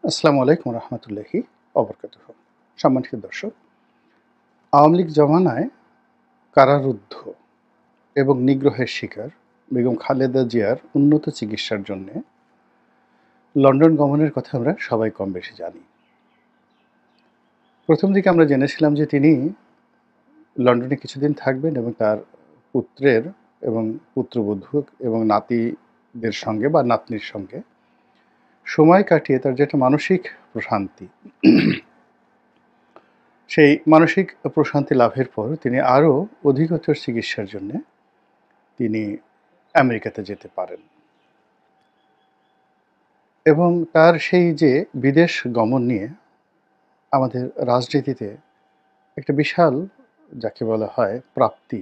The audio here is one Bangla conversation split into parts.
আসসালামু আলাইকুম রহমতুল্লাহি অবরকাতুহ। সম্মানিত দর্শক, আওয়ামী লীগ জমানায় কারারুদ্ধ এবং নিগ্রহের শিকার বেগম খালেদা জিয়ার উন্নত চিকিৎসার জন্যে লন্ডন গমনের কথা আমরা সবাই কম বেশি জানি। প্রথম দিকে আমরা জেনেছিলাম যে তিনি লন্ডনে কিছুদিন থাকবেন এবং তার পুত্রের এবং পুত্রবধূ এবং নাতিদের সঙ্গে বা নাতনির সঙ্গে সময় কাটিয়ে তার যেটা মানসিক প্রশান্তি, সেই মানসিক প্রশান্তি লাভের পর তিনি আরও অধিকতর চিকিৎসার জন্যে তিনি আমেরিকাতে যেতে পারেন এবং তার সেই যে বিদেশ গমন নিয়ে আমাদের রাজনীতিতে একটা বিশাল, যাকে বলা হয় প্রাপ্তি,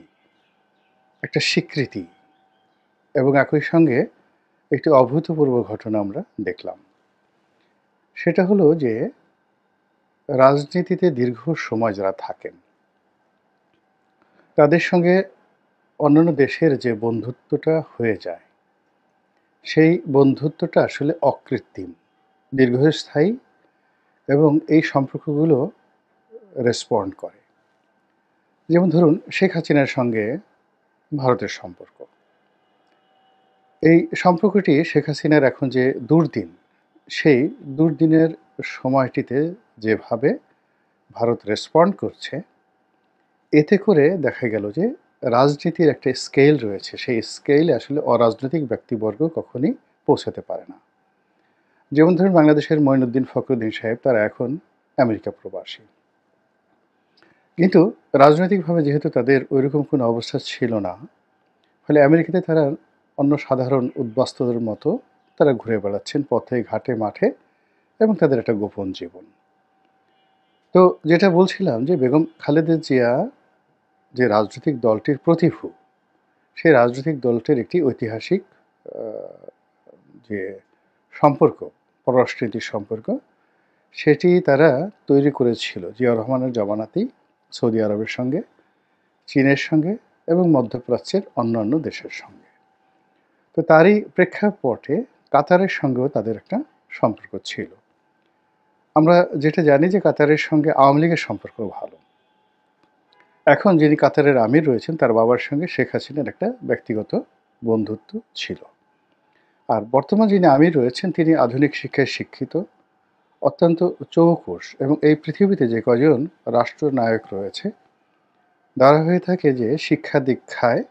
একটা স্বীকৃতি এবং একই সঙ্গে একটি অভূতপূর্ব ঘটনা আমরা দেখলাম। সেটা হলো যে রাজনীতিতে দীর্ঘ সময় যারা থাকেন তাদের সঙ্গে অন্যান্য দেশের যে বন্ধুত্বটা হয়ে যায়, সেই বন্ধুত্বটা আসলে অকৃত্রিম, দীর্ঘস্থায়ী এবং এই সম্পর্কগুলো রেসপন্ড করে। যেমন ধরুন শেখ হাসিনার সঙ্গে ভারতের সম্পর্ক, এই সম্পর্কটি শেখ হাসিনার এখন যে দুর্দিন, সেই দুর্দিনের সময়টিতে যেভাবে ভারত রেসপন্ড করছে, এতে করে দেখা গেল যে রাজনীতির একটা স্কেল রয়েছে, সেই স্কেলে আসলে অরাজনৈতিক ব্যক্তিবর্গ কখনই পৌঁছাতে পারে না। যেমন ধরুন বাংলাদেশের মঈনুদ্দিন ফখরুদ্দিন সাহেব, তারা এখন আমেরিকা প্রবাসী, কিন্তু রাজনৈতিকভাবে যেহেতু তাদের ওইরকম কোনো অবস্থা ছিল না, ফলে আমেরিকাতে তারা অন্য সাধারণ উদ্বাস্তুদের মতো তারা ঘুরে বেড়াচ্ছেন পথে ঘাটে মাঠে এবং তাদের একটা গোপন জীবন। তো যেটা বলছিলাম যে বেগম খালেদা জিয়া যে রাজনৈতিক দলটির প্রতিভূ, সেই রাজনৈতিক দলটির একটি ঐতিহাসিক যে সম্পর্ক, পররাষ্ট্রনীতির সম্পর্ক, সেটি তারা তৈরি করেছিল জিয়াউর রহমানের জমানাতেই সৌদি আরবের সঙ্গে, চীনের সঙ্গে এবং মধ্যপ্রাচ্যের অন্যান্য দেশের সঙ্গে। তো তারই প্রেক্ষাপটে কাতারের সঙ্গেও তাদের একটা সম্পর্ক ছিল। আমরা যেটা জানি যে কাতারের সঙ্গে আওয়ামী লীগের সম্পর্ক ভালো। এখন যিনি কাতারের আমির রয়েছেন, তার বাবার সঙ্গে শেখ হাসিনার একটা ব্যক্তিগত বন্ধুত্ব ছিল। আর বর্তমান যিনি আমির রয়েছেন, তিনি আধুনিক শিক্ষায় শিক্ষিত, অত্যন্ত চৌকুশ এবং এই পৃথিবীতে যে কজন রাষ্ট্রনায়ক রয়েছে, তারা হয়ে থাকে যে শিক্ষা দীক্ষায়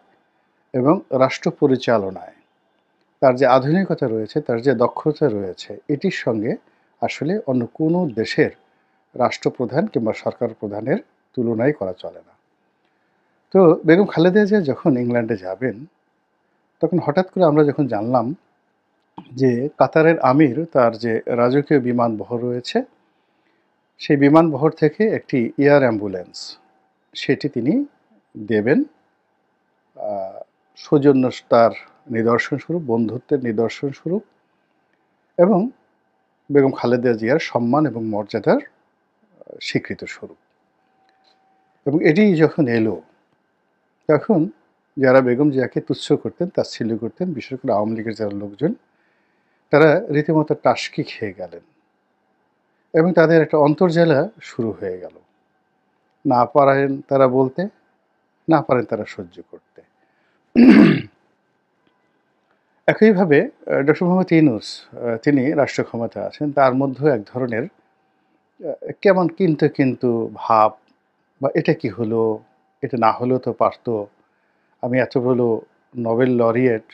এবং রাষ্ট্র পরিচালনায় তার যে আধুনিকতা রয়েছে, তার যে দক্ষতা রয়েছে, এটির সঙ্গে আসলে অন্য কোনো দেশের রাষ্ট্রপ্রধান কিংবা সরকার প্রধানের তুলনাই করা চলে না। তো বেগম খালেদা জিয়া যখন ইংল্যান্ডে যাবেন, তখন হঠাৎ করে আমরা যখন জানলাম যে কাতারের আমির তার যে রাজকীয় বিমানবহর রয়েছে, সেই বিমানবহর থেকে একটি এয়ার অ্যাম্বুলেন্স সেটি তিনি দেবেন সৌজন্যতার নিদর্শনস্বরূপ, বন্ধুত্বের নিদর্শনস্বরূপ এবং বেগম খালেদা জিয়ার সম্মান এবং মর্যাদার স্বীকৃত স্বরূপ। এবং এটি যখন এলো, তখন যারা বেগম জিয়াকে তুচ্ছ করতেন, তাচ্ছিল্য করতেন, বিশেষ করে আওয়ামী লীগের যারা লোকজন, তারা রীতিমতো টাসকি খেয়ে গেলেন এবং তাদের একটা অন্তর্জেলা শুরু হয়ে গেল। না পারেন তারা বলতে, না পারেন তারা সহ্য করতে। একইভাবে ডক্টর মোহাম্মদ ইউনূস, তিনি রাষ্ট্র ক্ষমতায় আছেন, তার মধ্যেও এক ধরনের কেমন কিন্তু কিন্তু ভাব, বা এটা কি হলো, এটা না হলেও তো পারতো, আমি এত বড় নোবেল লরিয়েট,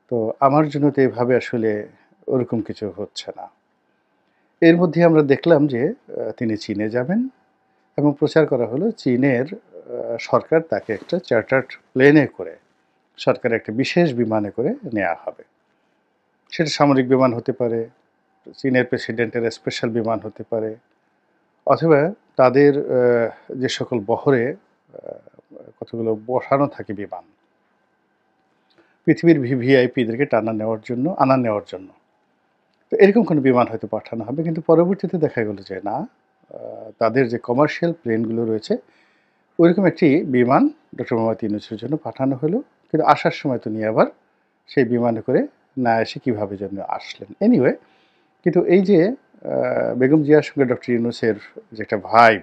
তো আমার জন্য তো এভাবে আসলে ওরকম কিছু হচ্ছে না। এর মধ্যে আমরা দেখলাম যে তিনি চীনে যাবেন এবং প্রচার করা হলো চীনের সরকার তাকে একটা চার্টার্ড প্লেনে করে, সরকারের একটা বিশেষ বিমানে করে নেওয়া হবে। সেটা সামরিক বিমান হতে পারে, চীনের প্রেসিডেন্টের স্পেশাল বিমান হতে পারে, অথবা তাদের যে সকল বহরে কতগুলো বসানো থাকে বিমান, পৃথিবীর ভিভিআইপিদেরকে আনা নেওয়ার জন্য। তো এরকম কোনো বিমান হয়তো পাঠানো হবে, কিন্তু পরবর্তীতে দেখা গেল যে না, তাদের যে কমার্শিয়াল প্লেনগুলো রয়েছে, ওইরকম একটি বিমান ডক্টর মোহাম্মদ ইউনূসের জন্য পাঠানো হলো, কিন্তু আসার সময় তো নিয়ে আবার সেই বিমানে করে না এসে কীভাবে যেন আসলেন। এনিওয়ে, কিন্তু এই যে বেগম জিয়ার সঙ্গে ডক্টর ইউনূসের যে একটা ভাইব,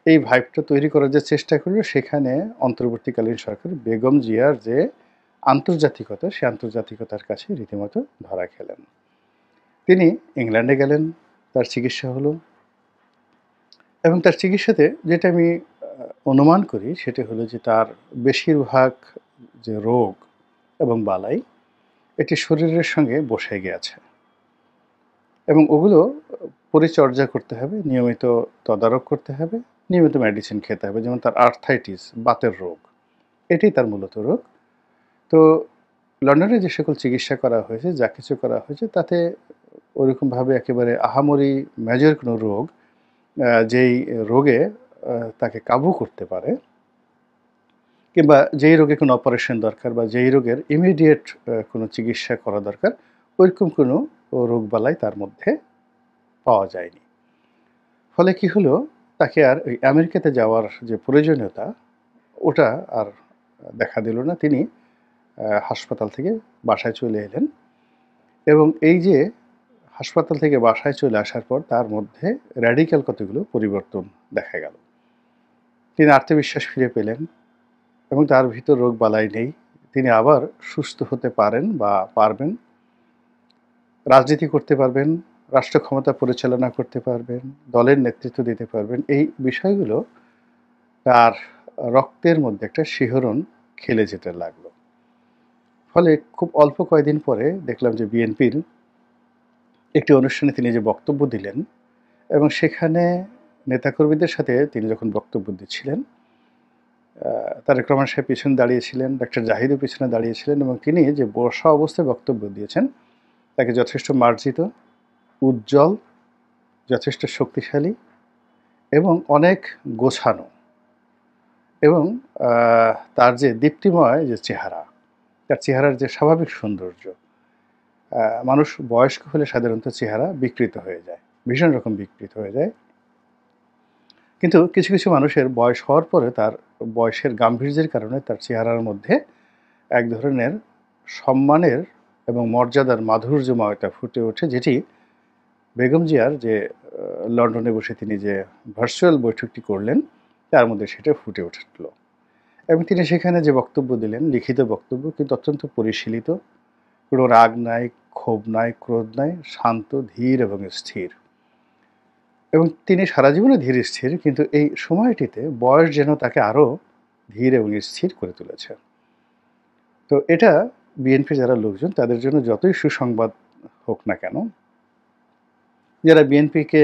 এই ভাইবটা তৈরি করার যে চেষ্টা করল, সেখানে অন্তর্বর্তীকালীন সরকার বেগম জিয়ার যে আন্তর্জাতিকতা, সেই আন্তর্জাতিকতার কাছে রীতিমতো ধরা খেলেন। তিনি ইংল্যান্ডে গেলেন, তার চিকিৎসা হলো এবং তার চিকিৎসাতে যেটা আমি অনুমান করি সেটা হলো যে তার বেশিরভাগ যে রোগ এবং বালাই এটি শরীরের সঙ্গে বসে গিয়েছে এবং ওগুলো পরিচর্যা করতে হবে, নিয়মিত তদারক করতে হবে, নিয়মিত মেডিসিন খেতে হবে। যেমন তার আর্থাইটিস, বাতের রোগ, এটাই তার মূলত রোগ। তো লন্ডনে যে সকল চিকিৎসা করা হয়েছে, যা কিছু করা হয়েছে, তাতে ওরকমভাবে একেবারে আহামরি মেজর কোনো রোগ, যেই রোগে তাকে কাবু করতে পারে, কিংবা যেই রোগে কোনো অপারেশন দরকার বা যেই রোগের ইমিডিয়েট কোনো চিকিৎসা করা দরকার, ওইরকম কোনো রোগবালাই তার মধ্যে পাওয়া যায়নি। ফলে কি হলো, তাকে আর ওই আমেরিকাতে যাওয়ার যে প্রয়োজনীয়তা, ওটা আর দেখা দিল না। তিনি হাসপাতাল থেকে বাসায় চলে এলেন এবং এই যে হাসপাতাল থেকে বাসায় চলে আসার পর তার মধ্যে র্যাডিক্যাল কতগুলো পরিবর্তন দেখা গেল। তিনি আত্মবিশ্বাস ফিরে পেলেন এবং তার ভিতর রোগ বালাই নেই। তিনি আবার সুস্থ হতে পারেন বা পারবেন, রাজনীতি করতে পারবেন, রাষ্ট্র ক্ষমতা পরিচালনা করতে পারবেন, দলের নেতৃত্ব দিতে পারবেন। এই বিষয়গুলো তার রক্তের মধ্যে একটা শিহরণ খেলে যেতে লাগলো। ফলে খুব অল্প কয়েকদিন পরে দেখলাম যে বিএনপির একটি অনুষ্ঠানে তিনি যে বক্তব্য দিলেন এবং সেখানে নেতাকর্মীদের সাথে তিনি যখন বক্তব্য দিচ্ছিলেন, তারেক রহমান সাহেব পিছনে দাঁড়িয়েছিলেন, ডক্টর জাহিদও পিছনে দাঁড়িয়েছিলেন এবং তিনি যে বসা অবস্থায় বক্তব্য দিয়েছেন, তাকে যথেষ্ট মার্জিত, উজ্জ্বল, যথেষ্ট শক্তিশালী এবং অনেক গোছানো এবং তার যে দীপ্তিময় যে চেহারা, তার চেহারার যে স্বাভাবিক সৌন্দর্য, মানুষ বয়স্ক হলে সাধারণত চেহারা বিকৃত হয়ে যায়, ভীষণ রকম বিকৃত হয়ে যায়। কিন্তু কিছু কিছু মানুষের বয়স হওয়ার পরে তার বয়সের গাম্ভীর্যের কারণে তার চেহারার মধ্যে এক ধরনের সম্মানের এবং মর্যাদার মাধুর্যময়তা ফুটে ওঠে, যেটি বেগম জিয়ার যে লন্ডনে বসে তিনি যে ভার্চুয়াল বৈঠকটি করলেন, তার মধ্যে সেটা ফুটে উঠল এবং তিনি সেখানে যে বক্তব্য দিলেন, লিখিত বক্তব্য, কিন্তু অত্যন্ত পরিশীলিত, কোনো রাগ নাই, ক্ষোভ নাই, ক্রোধ নাই, শান্ত, ধীর এবং স্থির। এবং তিনি সারা জীবনে ধীর স্থির, কিন্তু এই সময়টিতে বয়স যেন তাকে আরও ধীর এবং স্থির করে তুলেছে। তো এটা বিএনপি যারা লোকজন, তাদের জন্য যতই সুসংবাদ হোক না কেন, যারা বিএনপিকে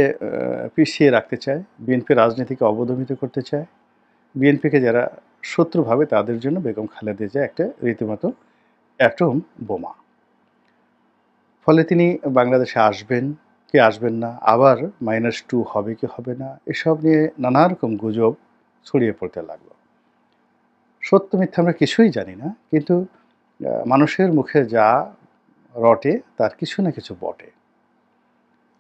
পিছিয়ে রাখতে চায়, বিএনপি রাজনীতিকে অবদমিত করতে চায়, বিএনপিকে যারা শত্রু ভাবে, তাদের জন্য বেগম খালেদা জিয়া একটা রীতিমতো অ্যাটম বোমা। ফলে তিনি বাংলাদেশে আসবেন কি আসবেন না, আবার -2 হবে কি হবে না, এসব নিয়ে নানা রকম গুজব ছড়িয়ে পড়তে লাগলো। সত্য মিথ্যা আমরা কিছুই জানি না, কিন্তু মানুষের মুখে যা রটে তার কিছু না কিছু বটে।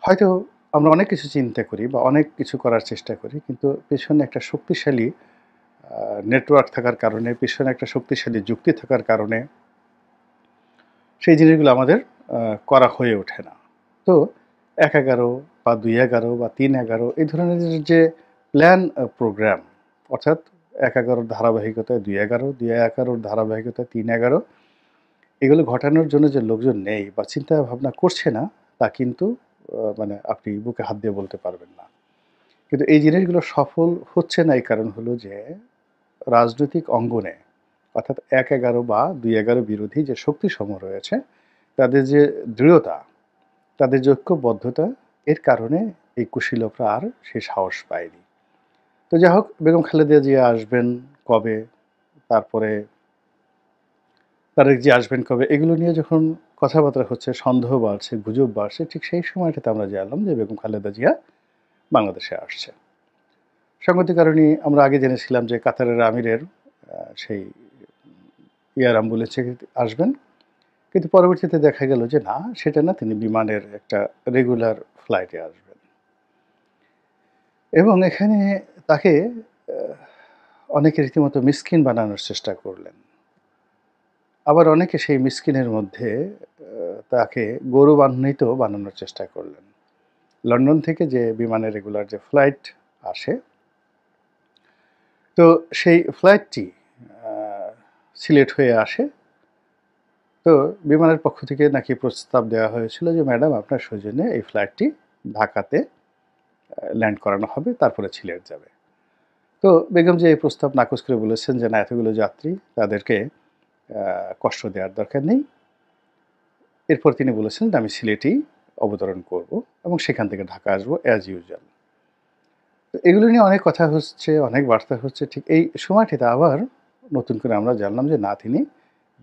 হয়তো আমরা অনেক কিছু চিন্তা করি বা অনেক কিছু করার চেষ্টা করি, কিন্তু পেছনে একটা শক্তিশালী নেটওয়ার্ক থাকার কারণে, পেছনে একটা শক্তিশালী যুক্তি থাকার কারণে সেই জিনিসগুলো আমাদের করা হয়ে ওঠে না। তো ১-১১ বা ২-১১ বা ৩-১১ এই ধরনের যে প্ল্যান প্রোগ্রাম, অর্থাৎ ১-১১ ধারাবাহিকতায় ২-১১, ২-১১ ধারাবাহিকতায় ৩-১১, এগুলো ঘটানোর জন্য যে লোকজন নেই বা চিন্তা ভাবনা করছে না, তা কিন্তু মানে আপনি বুকে হাত দিয়ে বলতে পারবেন না। কিন্তু এই জিনিসগুলো সফল হচ্ছে না, এই কারণ হলো যে রাজনৈতিক অঙ্গনে, অর্থাৎ ১-১১ বা ২-১১ বিরোধী যে শক্তিসমূহ রয়েছে, তাদের যে দৃঢ়তা, তাদের যে ঐক্যবদ্ধতা, এর কারণে এই কুশীলভরা আর সেই সাহস পায়নি। তো যাই হোক, বেগম খালেদা জিয়া আসবেন কবে, তারপরে তারেক জিয়া আসবেন কবে, এগুলো নিয়ে যখন কথাবার্তা হচ্ছে, সন্দেহ বাড়ছে, গুজব বাড়ছে, ঠিক সেই সময়টাতে আমরা জানলাম যে বেগম খালেদা জিয়া বাংলাদেশে আসছে। সঙ্গতি কারণে আমরা আগে জেনেছিলাম যে কাতারের আমিরের সেই এয়ার অ্যাম্বুলেন্সে আসবেন, কিন্তু পরবর্তীতে দেখা গেল যে না, সেটা না, তিনি বিমানের একটা রেগুলার ফ্লাইটে আসবেন এবং এখানে তাকে অনেকে রীতিমতো মিসকিন বানানোর চেষ্টা করলেন। আবার অনেকে সেই মিসকিনের মধ্যে তাকে গৌরবান্বিত বানানোর চেষ্টা করলেন। লন্ডন থেকে যে বিমানে রেগুলার যে ফ্লাইট আসে, তো সেই ফ্লাইটটি সিলেট হয়ে আসে। তো বিমানের পক্ষ থেকে নাকি প্রস্তাব দেওয়া হয়েছিল যে ম্যাডাম আপনার সৌজন্যে এই ফ্লাইটটি ঢাকাতে ল্যান্ড করানো হবে, তারপরে সিলেট যাবে। তো বেগম যে এই প্রস্তাব নাকচ করে বলেছেন যে না, এতগুলো যাত্রী, তাদেরকে কষ্ট দেওয়ার দরকার নেই। এরপর তিনি বলেছেন যে আমি সিলেটেই অবতরণ করব এবং সেখান থেকে ঢাকা আসবো অ্যাজ ইউজুয়াল। তো এগুলো নিয়ে অনেক কথা হচ্ছে, অনেক বার্তা হচ্ছে। ঠিক এই সময়টিতে আবার নতুন করে আমরা জানলাম যে না, তিনি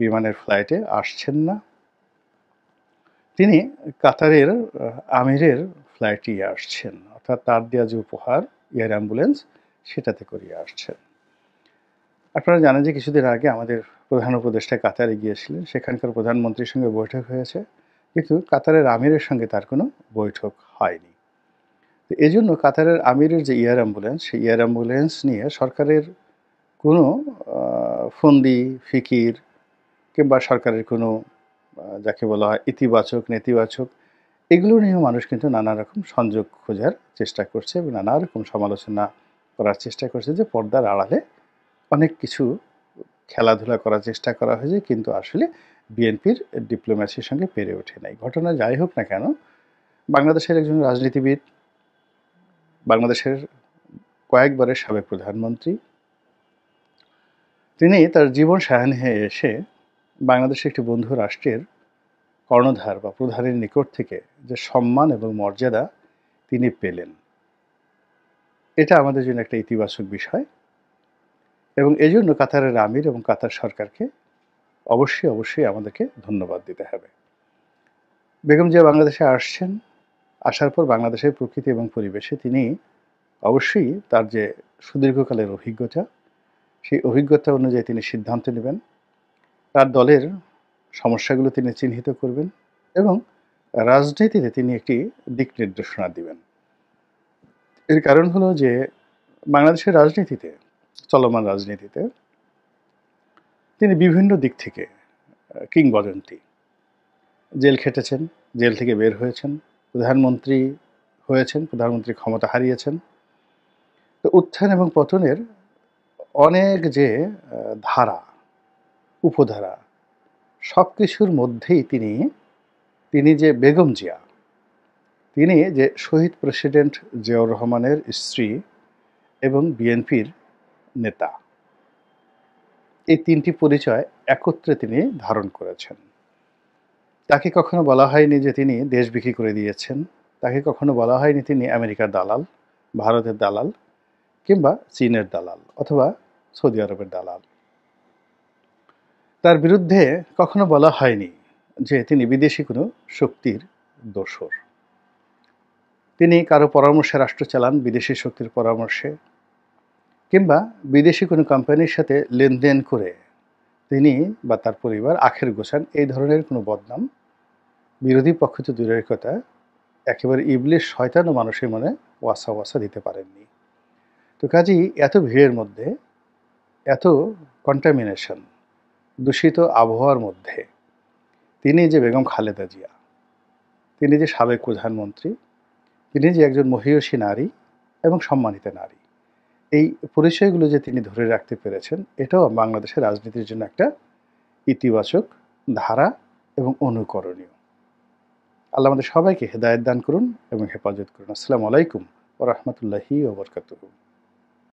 বিমানের ফ্লাইটে আসছেন না, তিনি কাতারের আমিরের ফ্লাইটে আসছেন, অর্থাৎ তার দেওয়া যে উপহার এয়ার অ্যাম্বুলেন্স সেটাতে করিয়ে আসছেন। আপনারা জানেন যে কিছুদিন আগে আমাদের প্রধান উপদেষ্টা কাতারে গিয়েছিলেন, সেখানকার প্রধানমন্ত্রীর সঙ্গে বৈঠক হয়েছে, কিন্তু কাতারের আমিরের সঙ্গে তার কোনো বৈঠক হয়নি। তো এই জন্য কাতারের আমিরের যে এয়ার অ্যাম্বুলেন্স, সেই এয়ার অ্যাম্বুলেন্স নিয়ে সরকারের কোনো ফন্দি ফিকির কিংবা সরকারের কোনো যাকে বলা হয় ইতিবাচক নেতিবাচক, এগুলো নিয়েও মানুষ কিন্তু নানা রকম সংযোগ খোঁজার চেষ্টা করছে এবং নানা রকম সমালোচনা করার চেষ্টা করছে যে পর্দার আড়ালে অনেক কিছু খেলাধুলা করার চেষ্টা করা হয়েছে, কিন্তু আসলে বিএনপির ডিপ্লোম্যাসির সঙ্গে পেরে ওঠে নাই। ঘটনা যাই হোক না কেন, বাংলাদেশের একজন রাজনীতিবিদ, বাংলাদেশের কয়েকবারের সাবেক প্রধানমন্ত্রী, তিনি তার জীবন সায়াহ্নে এসে বাংলাদেশের একটি বন্ধু রাষ্ট্রের কর্ণধার বা প্রধানের নিকট থেকে যে সম্মান এবং মর্যাদা তিনি পেলেন, এটা আমাদের জন্য একটা ইতিবাচক বিষয় এবং এজন্য কাতারের আমির এবং কাতার সরকারকে অবশ্যই আমাদেরকে ধন্যবাদ দিতে হবে। বেগম জিয়া বাংলাদেশে আসছেন, আসার পর বাংলাদেশের প্রকৃতি এবং পরিবেশে তিনি অবশ্যই তার যে সুদীর্ঘকালের অভিজ্ঞতা, সেই অভিজ্ঞতা অনুযায়ী তিনি সিদ্ধান্ত নেবেন, তার দলের সমস্যাগুলো তিনি চিহ্নিত করবেন এবং রাজনীতিতে তিনি একটি দিক নির্দেশনা দিবেন। এর কারণ হলো যে বাংলাদেশের রাজনীতিতে, চলমান রাজনীতিতে তিনি বিভিন্ন দিক থেকে কিংবদন্তি। জেল খেটেছেন, জেল থেকে বের হয়েছেন, প্রধানমন্ত্রী হয়েছেন, প্রধানমন্ত্রী ক্ষমতা হারিয়েছেন। তো উত্থান এবং পতনের অনেক যে ধারা, উপধারা, সব কিছুর মধ্যেই তিনি যে বেগম জিয়া, তিনি যে শহীদ প্রেসিডেন্ট জিয়াউর রহমানের স্ত্রী এবং বিএনপির নেতা, এই তিনটি পরিচয় একত্রে তিনি ধারণ করেছেন। তাকে কখনো বলা হয়নি যে তিনি দেশ বিক্রি করে দিয়েছেন, তাকে কখনো বলা হয়নি তিনি আমেরিকার দালাল, ভারতের দালাল কিংবা চীনের দালাল অথবা সৌদি আরবের দালাল। তার বিরুদ্ধে কখনো বলা হয়নি যে তিনি বিদেশি কোনো শক্তির দোসর। তিনি কারো পরামর্শে রাষ্ট্র চালান, বিদেশি শক্তির পরামর্শে, কিংবা বিদেশি কোনো কোম্পানির সাথে লেনদেন করে তিনি বা তার পরিবার আখের গোছান, এই ধরনের কোনো বদনাম বিরোধী পক্ষ তো দূরের কথা, একেবারে ইবলিশ শয়তানও মানুষের মনে ওয়াসা দিতে পারেননি। তো কাজেই এত ভিড়ের মধ্যে, এত কন্টামিনেশন, দূষিত আবহাওয়ার মধ্যে তিনি যে বেগম খালেদা জিয়া, তিনি যে সাবেক প্রধানমন্ত্রী, তিনি যে একজন মহিয়সী নারী এবং সম্মানিত নারী, এই পরিচয়গুলো যে তিনি ধরে রাখতে পেরেছেন, এটাও বাংলাদেশের রাজনীতির জন্য একটা ইতিবাচক ধারা এবং অনুকরণীয়। আল্লাহ আমাদের সবাইকে হেদায়েত দান করুন এবং হেফাজত করুন। আসসালামু আলাইকুম ওয়া রাহমাতুল্লাহি ওয়া বারাকাতুহু।